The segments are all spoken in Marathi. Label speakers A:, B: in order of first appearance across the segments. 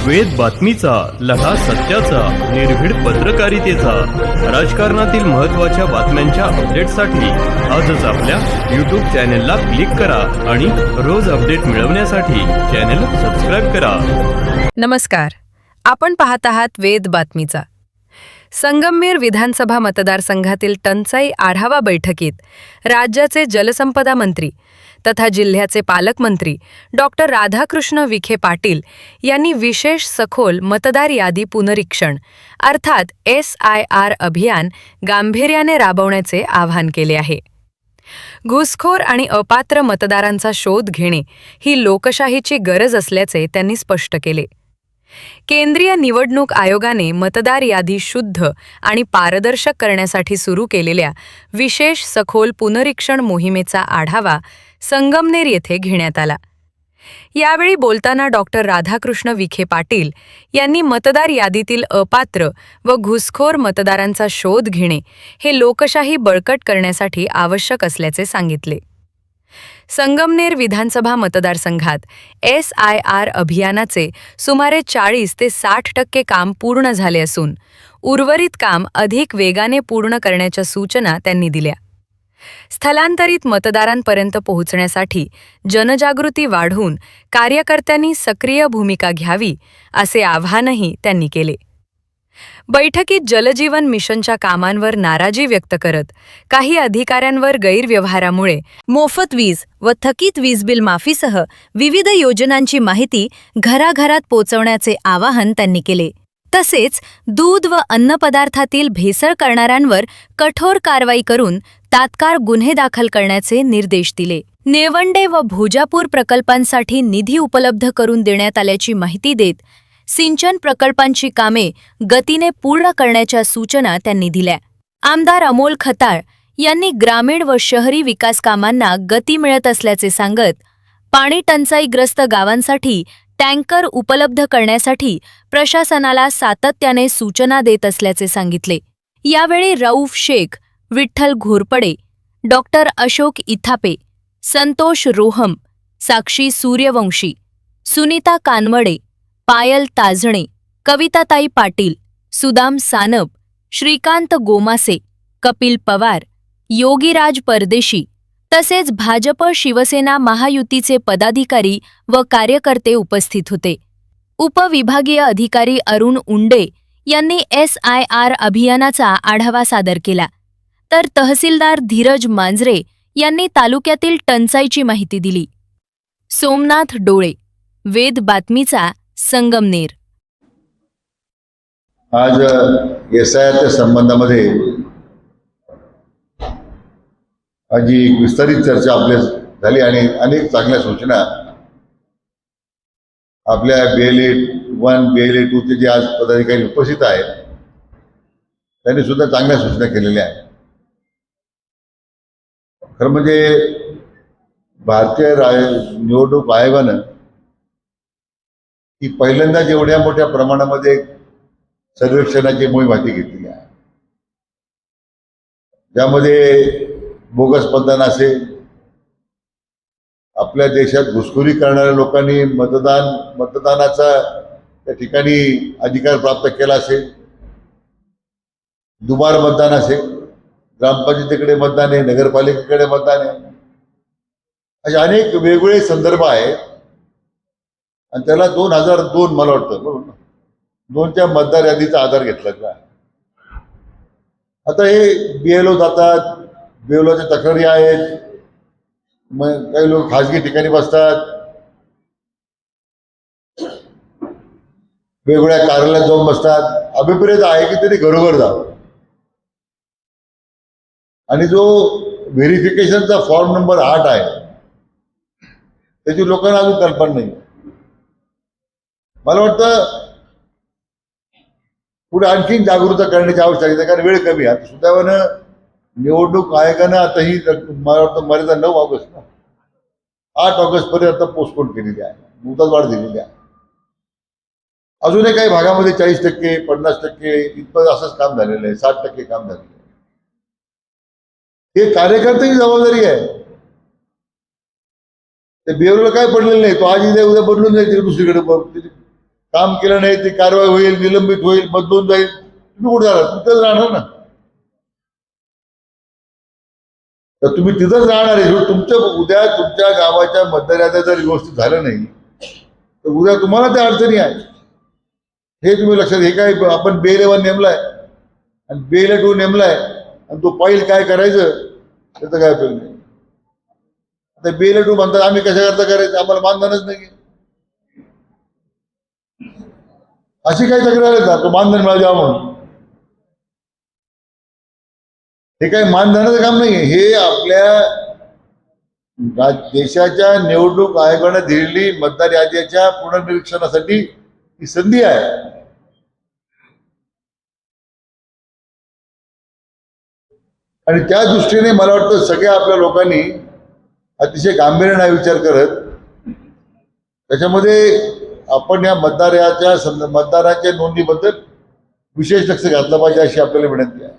A: वेद बातमीचा, लढा सत्याचा, निर्भीड पत्रकारितेचा, राजकारणातील महत्त्वाच्या बातम्यांच्या अपडेटसाठी आजच आपल्या यूट्यूब चॅनेलला क्लिक करा आणि रोज अपडेट मिळवण्यासाठी चॅनेल सबस्क्राईब करा.
B: नमस्कार, आपण पाहत आहात वेद बातमीचा. संगमनेर विधानसभा मतदारसंघातील टंचाई आढावा बैठकीत राज्याचे जलसंपदा मंत्री तथा जिल्ह्याचे पालकमंत्री डॉक्टर राधाकृष्ण विखे पाटील यांनी विशेष सखोल मतदार यादी पुनरीक्षण अर्थात SIR अभियान गांभीर्याने राबवण्याचे आवाहन केले आहे. घुसखोर आणि अपात्र मतदारांचा शोध घेणे ही लोकशाहीची गरज असल्याचे त्यांनी स्पष्ट केले. केंद्रीय निवडणूक आयोगाने मतदार यादी शुद्ध आणि पारदर्शक करण्यासाठी सुरू केलेल्या विशेष सखोल पुनरीक्षण मोहिमेचा आढावा संगमनेर येथे घेण्यात आला. यावेळी बोलताना डॉक्टर राधाकृष्ण विखे पाटील यांनी मतदार यादीतील अपात्र व घुसखोर मतदारांचा शोध घेणे हे लोकशाही बळकट करण्यासाठी आवश्यक असल्याचे सांगितले. संगमनेर विधानसभा मतदारसंघात SIR अभियानाचे सुमारे 40 ते 60% काम पूर्ण झाले असून उर्वरित काम अधिक वेगाने पूर्ण करण्याच्या सूचना त्यांनी दिल्या. स्थलांतरित मतदारांपर्यंत पोहोचण्यासाठी जनजागृती वाढवून कार्यकर्त्यांनी सक्रिय भूमिका घ्यावी असे आवाहनही त्यांनी केले. बैठकीत जलजीवन मिशनच्या कामांवर नाराजी व्यक्त करत काही अधिकाऱ्यांवर गैरव्यवहारामुळे मोफत वीज व थकीत वीज बिल माफीसह विविध योजनांची माहिती घराघरात पोहोचवण्याचे आवाहन त्यांनी केले. तसेच दूध व अन्नपदार्थातील भेसळ करणाऱ्यांवर कठोर कारवाई करून तात्काळ गुन्हे दाखल करण्याचे निर्देश दिले. नेवंडे व भोजापूर प्रकल्पांसाठी निधी उपलब्ध करून देण्यात आल्याची माहिती देत सिंचन प्रकल्पांची कामे गतीने पूर्ण करण्याच्या सूचना त्यांनी दिल्या. आमदार अमोल खताळ यांनी ग्रामीण व शहरी विकास कामांना गती मिळत असल्याचे सांगत पाणी टंचाईग्रस्त गावांसाठी टँकर उपलब्ध करण्यासाठी प्रशासनाला सातत्याने सूचना देत असल्याचे सांगितले. यावेळी रऊफ शेख, विठ्ठल घोरपडे, डॉक्टर अशोक इथापे, संतोष रोहम, साक्षी सूर्यवंशी, सुनीता कानमडे, पायल ताजणे, कविताताई पाटील, सुदाम सानप, श्रीकांत गोमासे, कपिल पवार, योगीराज परदेशी तसेच भाजप शिवसेना महायुतीचे पदाधिकारी व कार्यकर्ते उपस्थित होते. उपविभागीय अधिकारी अरुण उंडे यांनी SIR अभियानाचा आढावा सादर केला, तर तहसीलदार धीरज मांजरे यांनी तालुक्यातील टंचाईची माहिती दिली. सोमनाथ डोळे, वेद बातमीचा, संगमनेर.
C: आज SIRच्या संबंधामध्ये आज एक विस्तारित चर्चा आपल्या झाली आणि अनेक चांगल्या सूचना आपल्या BLA 1 BLA 2 चे जे आज पदाधिकारी उपस्थित आहेत त्यांनी सुद्धा चांगल्या सूचना केलेल्या आहेत. खरं म्हणजे भारतीय निवडणूक आयोगानं ही पहिल्यांदाच एवढ्या मोठ्या प्रमाणामध्ये सर्वेक्षणाची मोहीम हाती घेतलेली आहे, ज्यामध्ये बोगस मतदान असेल, आपल्या देशात घुसखोरी करणाऱ्या लोकांनी मतदानाचा त्या ठिकाणी अधिकार प्राप्त केला असेल, दुबार मतदान असेल, ग्रामपंचायतीकडे मतदान आहे, नगरपालिकेकडे मतदान आहे, असे अनेक वेगवेगळे संदर्भ आहेत. आणि त्याला 2002 मला वाटतं बरोबर 2च्या मतदार यादीचा आधार घेतला का. आता हे BLO जातात, BLOच्या तक्रारी आहेत, मग काही लोक खाजगी ठिकाणी बसतात, वेगवेगळ्या कार्यालयात जाऊन बसतात. अभिप्रेत आहे की त्यांनी घरोघर जावं आणि जो व्हेरिफिकेशनचा फॉर्म नंबर 8 आहे त्याची लोकांना अजून कल्पना नाही. मला वाटतं पुढे आणखीन जागरूकता करण्याची आवश्यकता आहे, कारण वेळ कमी आहे. सुदैवानं निवडणूक आयोगानं आता ही मला वाटतं मर्यादा 9 ऑगस्ट 8 ऑगस्ट पर्यंत पोस्टपोन केलेली आहे, मुदतवाढ दिलेली आहे. अजूनही काही भागामध्ये 40%, 50% इतकं असंच काम झालेलं आहे, 60% काम झालेलं आहे. हे कार्यकर्त्याची जबाबदारी आहे. ते BLOला काय पडलेलं नाही, तो आज उद्या बदलून जाईल दुसरीकडे काम केलं नाही ती कारवाई होईल, निलंबित होईल, बदलून जाईल, तुम्ही कुठे जाणार? तिथेच राहणार ना. तर तुम्ही तिथंच राहणार आहे. तुमचं उद्या तुमच्या गावाच्या मतदाराचं जर व्यवस्थित झालं नाही तर उद्या तुम्हाला त्या अडचणी आहे. हे तुम्ही लक्षात. हे काय आपण BLA1 नेमलाय आणि BLA2 नेमलाय आणि तो पाहिल काय करायचं त्याचं काय उपयोग नाही. आता BLA2 म्हणतात आम्ही कशा करता करायचं, आम्हाला मानधनच नाही. अशी काही तक्रार आहे का मानधन मिळालं द्यावं म्हणून? हे काही मानधनाचं काम नाही. हे आपल्या देशाच्या निवडणूक आयोगाने दिलेली मतदार यादीच्या पुनर्निरीक्षणासाठी ही संधी आहे. आणि त्या दृष्टीने मला वाटतं सगळ्या आपल्या लोकांनी अतिशय गांभीर्याने विचार करत त्याच्यामध्ये आपण या मतदाराच्या नोंदणीबद्दल विशेष लक्ष घातलं पाहिजे अशी आपल्याला विनंती आहे.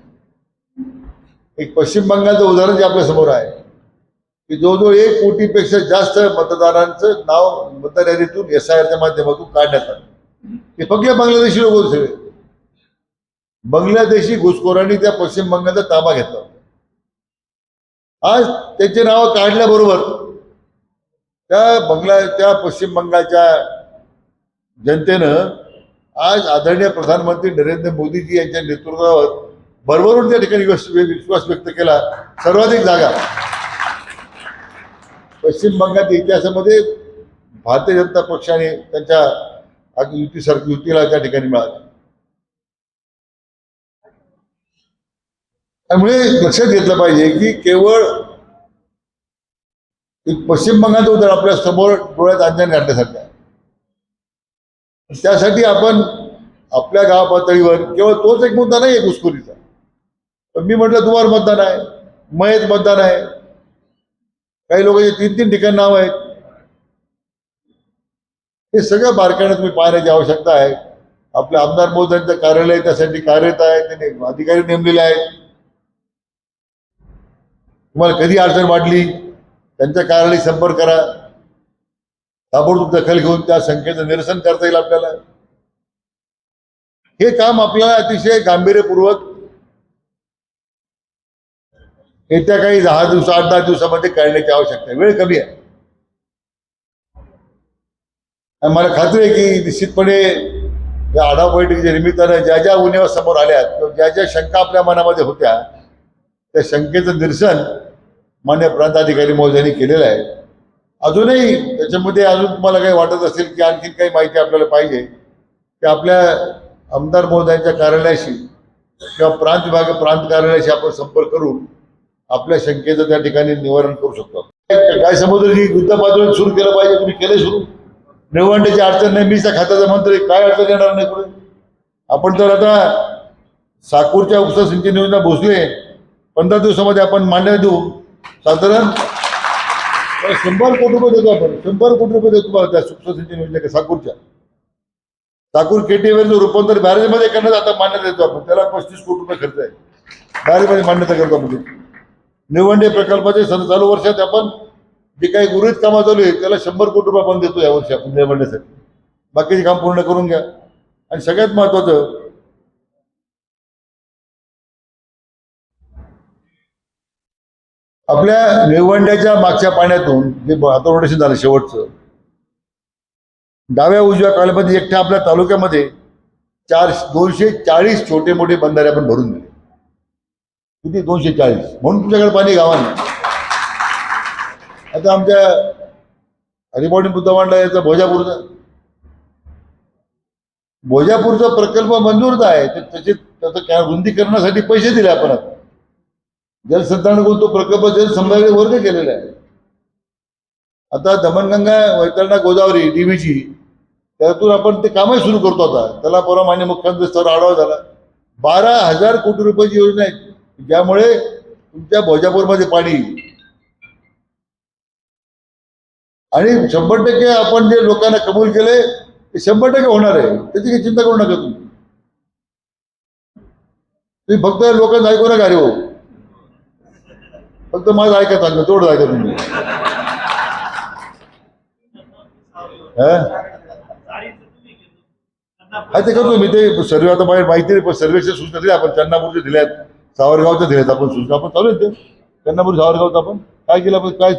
C: एक पश्चिम बंगालचं उदाहरण जे आपल्या समोर आहे की जवळजवळ 1 कोटीपेक्षा जास्त मतदारांचं नाव मतदार यादीतून SIRच्या माध्यमातून काढण्यात आलं. हे फक्त बांगलादेशी लोक होते सगळे. बांगलादेशी घुसखोरांनी त्या पश्चिम बंगालचा ताबा घेतला. आज त्यांचे नाव काढल्याबरोबर त्या पश्चिम बंगालच्या जनतेनं आज आदरणीय प्रधानमंत्री नरेंद्र मोदीजी यांच्या नेतृत्वावर भरभरून त्या ठिकाणी विश्वास व्यक्त केला. सर्वाधिक जागा पश्चिम बंगालच्या इतिहासामध्ये भारतीय जनता पक्षाने त्यांच्या युतीला त्या ठिकाणी मिळाली. त्यामुळे लक्षात घेतलं पाहिजे की केवळ पश्चिम बंगालचं उदाहरण आपल्या समोर डोळ्यात अंजन घातल्यासारखं आहे. त्यासाठी आपण आपल्या गाव पातळीवर केवळ तोच एक मुद्दा नाही आहे घुसखोरीचा. पण मी म्हटलं दुवार मतदान आहे, मयत मतदान आहे, काही लोकांचे 3-3 ठिकाणी नाव आहेत. हे सगळं बारकाईने तुम्ही पाहण्याची आवश्यकता आहे. आपल्या आमदार महोदयांचं कार्यालय त्यासाठी कार्यरत आहे, त्यांनी अधिकारी नेमलेले आहेत. तुम्हाला कधी अडचण वाटली त्यांच्या कार्यालयाशी संपर्क करा. ताबडतोब दखल घेऊन त्या संख्येचं निरसन करता येईल आपल्याला. हे काम आपल्याला अतिशय गांभीर्यपूर्वक येत्या काही 8-10 दिवसामध्ये करण्याची आवश्यकता आहे. वेळ कमी आहे. आणि मला खात्री आहे की निश्चितपणे या आढावा बैठकीच्या निमित्तानं ज्या ज्या उणिवा समोर आल्या किंवा ज्या ज्या शंका आपल्या मनामध्ये होत्या त्या शंकेचं निरसन मान्य प्रांताधिकारी महोदयांनी केलेलं आहे. अजूनही त्याच्यामध्ये तुम्हाला काही वाटत असेल की आणखी काही माहिती आपल्याला पाहिजे की आपल्या आमदार महोदयांच्या कार्यालयाशी किंवा प्रांत कार्यालयाशी आपण संपर्क करून आपल्या शंकेचं त्या ठिकाणी निवारण करू शकतो. काय समुद्री युद्ध पातळीवर सुरू केलं पाहिजे. तुम्ही केले सुरू. निवडणुकीची अडचण नाही. मीचा खात्याचा मंत्री काय अडचण येणार नाही पुढे. आपण तर आता साकूरच्या उपसा सिंचन योजना भोसले 15 दिवसामध्ये आपण मान्य देऊ. साधारण 100 कोटी रुपये देतो आपण. 100 कोटी रुपये देतो त्या उपसा सिंचन योजना साकूरच्या. साकूर KTVचं रूपांतर बॅरेजमध्ये करण्यात आता मान्यता देतो आपण. त्याला 35 कोटी रुपये खर्च आहे. बॅरेजमध्ये मान्यता करतो आपण. निवडणे प्रकल्पाचे चालू वर्षात आपण जे काही उर्वरित कामं चालू आहे त्याला 100 कोटी रुपये आपण देतो यावर्षी आपण निवडण्यासाठी. बाकीचे काम पूर्ण करून घ्या. आणि सगळ्यात महत्वाचं आपल्या निवडण्याच्या मागच्या पाण्यातून जे आता रोटेशन झालं शेवटचं डाव्या उजव्या काळामध्ये एकट्या आपल्या तालुक्यामध्ये 240 छोटे मोठे बंधारे आपण भरून दिले. किती? 240. म्हणून तुमच्याकडे पाणी गावाने. आता आमच्या हरिभवानी बुद्धवाडला याचा भोजापूरचा प्रकल्प मंजूर आहे. त्याचं रुंदीकरणासाठी पैसे दिले आपण. आता जलसंधारण तो प्रकल्प जलसंधारण वर्ग केलेला आहे. आता दमणगंगा वैतरणा गोदावरी DVG त्यातून आपण ते कामही सुरू करतो. आता त्याला परवा मान्य मुख्यमंत्री स्तरावर आढावा झाला. 12,000 कोटी रुपयाची योजना आहे ज्यामुळे तुमच्या भोजापूरमध्ये पाणी आणि 100% आपण जे लोकांना कबूल केले ते 100% होणार आहे. त्याची काही चिंता करू नका तुम्ही फक्त लोकांचं ऐकू नका. अरे हो फक्त माझं ऐका चांगलं तेवढं ऐका तुम्ही. हा ते करतो मी, ते सर्वे आता बाहेर माहिती नाही, पण सर्वेच्या सूचना दिल्या आपण, चन्नापूरच्या दिल्यात, सावरगावच्या दिल्यात आपण सूचना, आपण चालू आहेत ते चन्नापूर सावरगावचं आपण काय केलं, आपण काय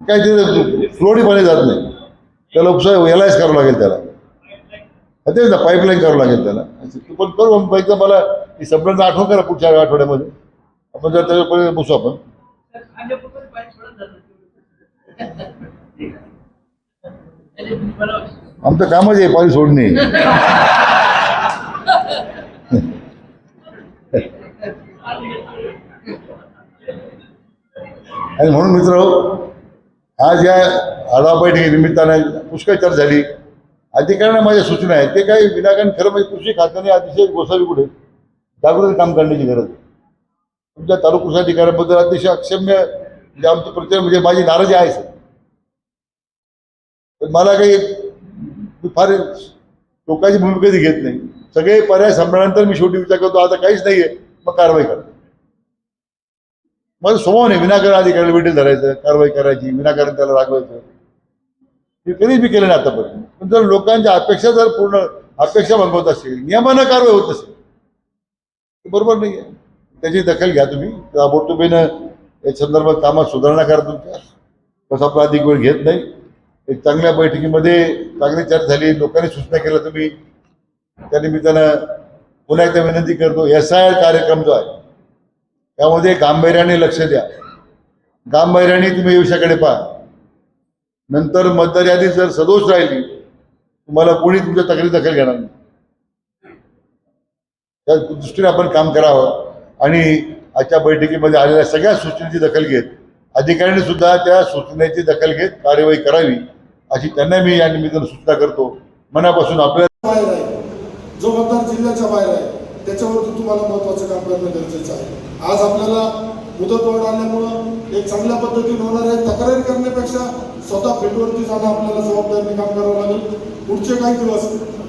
C: काय ते फ्लोडी पाणी जात नाही, त्याला उपसा एलायच करावं लागेल, त्याला तेच ना पाईपलाईन करावं लागेल त्याला. तू पण करू एकदा, मला ही सगळ्यांना आठवण करा पुढच्या आठवड्यामध्ये, आपण जर त्याच्यापर्यंत बसू आपण. आमचं कामच आहे पाणी सोडणे. आणि म्हणून मित्र, आज या आढावा बैठकी निमित्तानं पुष्कळ चर्चा झाली. अधिकाऱ्यांना माझ्या सूचना आहेत, ते काही विनाकारण खरं म्हणजे कृषी खात्याने अतिशय गोसावी कुठे जागृत काम करण्याची गरज आहे. तुमच्या तालुका कृषी अधिकाऱ्यांबद्दल अतिशय अक्षम्य म्हणजे आमची प्रचार म्हणजे माझी नाराजी आहे सर. पण मला काही फार लोकांची भूमिका कधी घेत नाही. सगळे पर्याय सांभाळल्यानंतर मी शेवटी विचार करतो आता काहीच नाहीये, मग कारवाई करतो. माझं स्वभाव नाही विनाकारण अधिकाऱ्याला वेटील धरायचं, कारवाई करायची, विनाकारण त्याला रागवायचं, हे कधीच मी केलं नाही आतापर्यंत. पण जर लोकांच्या अपेक्षा जर पूर्ण अपेक्षा भागवत असेल, नियमानं कारवाई होत असेल, बरोबर नाही आहे. त्याची दखल घ्या तुम्ही ताबडतोबीनं या संदर्भात कामात सुधारणा करा तुमच्या. तसं आपला अधिक वेळ घेत नाही. एक चांगल्या बैठकीमध्ये चांगली चर्चा झाली, लोकांनी सूचना केल्या, तुम्ही त्या निमित्तानं पुन्हा एकदा विनंती करतो, SIR कार्यक्रम जो आहे त्यामध्ये गांभीर्याने लक्ष द्या. गांभीर्याने तुम्ही विषयाकडे पहा. नंतर मतदार यादी जर सदोष राहिली, तुम्हाला कोणी तुमच्या तक्रारी दखल घेणार नाही. त्या दृष्टीने आपण काम करावं. आणि आजच्या बैठकीमध्ये आलेल्या सगळ्या सूचनेची दखल घेत अधिकाऱ्यांनी सुद्धा त्या सूचनेची दखल घेत कार्यवाही करावी, अशी त्यांना मी या निमित्तानं सूचना करतो. मनापासून आपल्या
D: बाहेर आहे, जो मतदार जिल्ह्याच्या बाहेर आहे, त्याच्यावरती तुम्हाला महत्त्वाचं काम करणं गरजेचं आहे. आज आपल्याला मुदतवाढ आल्यामुळं एक चांगल्या पद्धतीने होणार आहे. तक्रारी करण्यापेक्षा स्वतः फील्डवरती जाणं आपल्याला जबाबदारीने काम करावं लागेल. पुढचे काही दिवस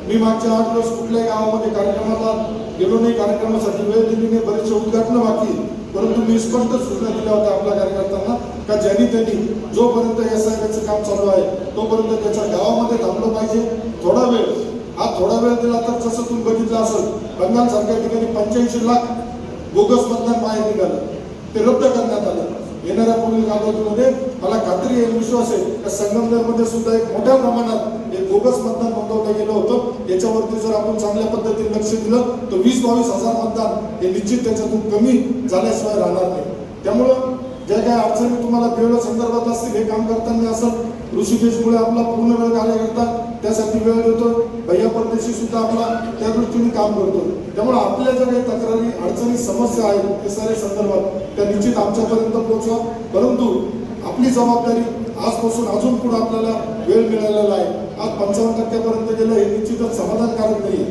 D: मी मागच्या 8 दिवस कुठल्याही गावामध्ये कार्यक्रमाला गेलो नाही, कार्यक्रमासाठी वेळ दिली नाही, बरेचसे उद्घाटन बाकी, परंतु मी स्पष्ट सूचना दिल्या होत्या आपल्या कार्यकर्त्यांना का ज्यांनी त्यांनी जोपर्यंत SIRचं काम चालू आहे तोपर्यंत त्याच्या गावामध्ये थांबलं पाहिजे. थोडा वेळ दिला तर जसं तुम्ही बघितलं असेल, बंगाल सारख्या ठिकाणी 85 लाख बोगस मतदान बाहेर निघालं, ते रद्द करण्यात आलं. येणाऱ्या पुढील कालावधीमध्ये मला खात्री आहे, विश्वास आहे का संगमनेरमध्ये सुद्धा एक मोठ्या प्रमाणात एक बोगस मतदान नोंदवलं गेलं होतं. याच्यावरती जर आपण चांगल्या पद्धतीने लक्ष दिलं तर 20-22 हजार मतदान हे निश्चित त्याच्यातून कमी झाल्याशिवाय राहणार नाही. त्यामुळं ज्या काही अडचणी तुम्हाला वेळ संदर्भात असतील, हे काम करताना असं ऋषिकेशमुळे आपला पूर्ण वेळ कार्यकर्ता त्यासाठी वेळ देतो. भैया परदेशी सुद्धा आपला त्या दृष्टीने काम करतो. त्यामुळे आपल्या ज्या काही तक्रारी अडचणी समस्या आहेत SIR संदर्भात त्या निश्चित आमच्यापर्यंत पोहोचवा. परंतु आपली जबाबदारी आजपासून अजून पुढे आपल्याला वेळ मिळालेला आहे. आज 55% गेलं हे निश्चितच समाधानकारक नाही.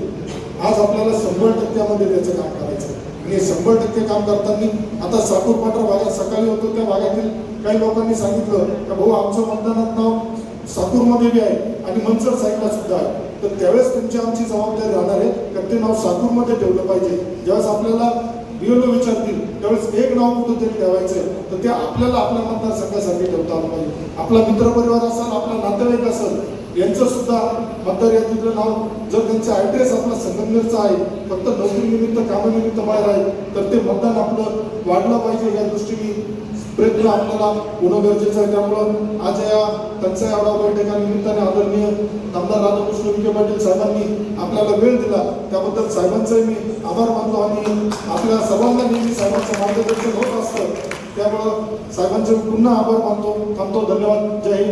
D: आज आपल्याला 100% त्याचं काम करायचं आणि 100% काम करताना आता साकूरपाटा भागात सकाळी होतो, त्या भागातील काही लोकांनी सांगितलं की भाऊ आमचं मतदानात नाव साकूरमध्ये बी आहे आणि मनसर साईडला सुद्धा आहे. तर त्यावेळेस तुमची आमची जबाबदारी राहणार आहे का ते नाव साकूरमध्ये ठेवलं पाहिजे. ज्यावेळेस आपल्याला BLO विचारतील त्यावेळेस एक नाव कुठंतरी ठेवायचं, तर ते आपल्याला आपल्या मतदारसंघासाठी ठेवता आलं पाहिजे. आपला मित्रपरिवार असेल, आपला नातेवाईक असेल, यांचं सुद्धा मतदार यादीतलं नाव जर त्यांचा ॲड्रेस आपला संगमनेरचा आहे, फक्त नोकरीनिमित्त कामानिमित्त बाहेर आहे, तर ते मतदान आपलं वाढलं पाहिजे. या दृष्टीने प्रयत्न आपल्याला होणं गरजेचं आहे. त्यामुळं आज या टंचाई आढावा बैठकानिमित्ताने आदरणीय आमदार राधाकृष्ण विखे पाटील साहेबांनी आपल्याला वेळ दिला, त्याबद्दल साहेबांचाही मी आभार मानतो. आणि आपल्या सर्वांना नेहमी साहेबांचं मार्गदर्शन होत असतं, त्यामुळं साहेबांचे पुन्हा आभार मानतो. थांबतो. धन्यवाद. जय हिंद.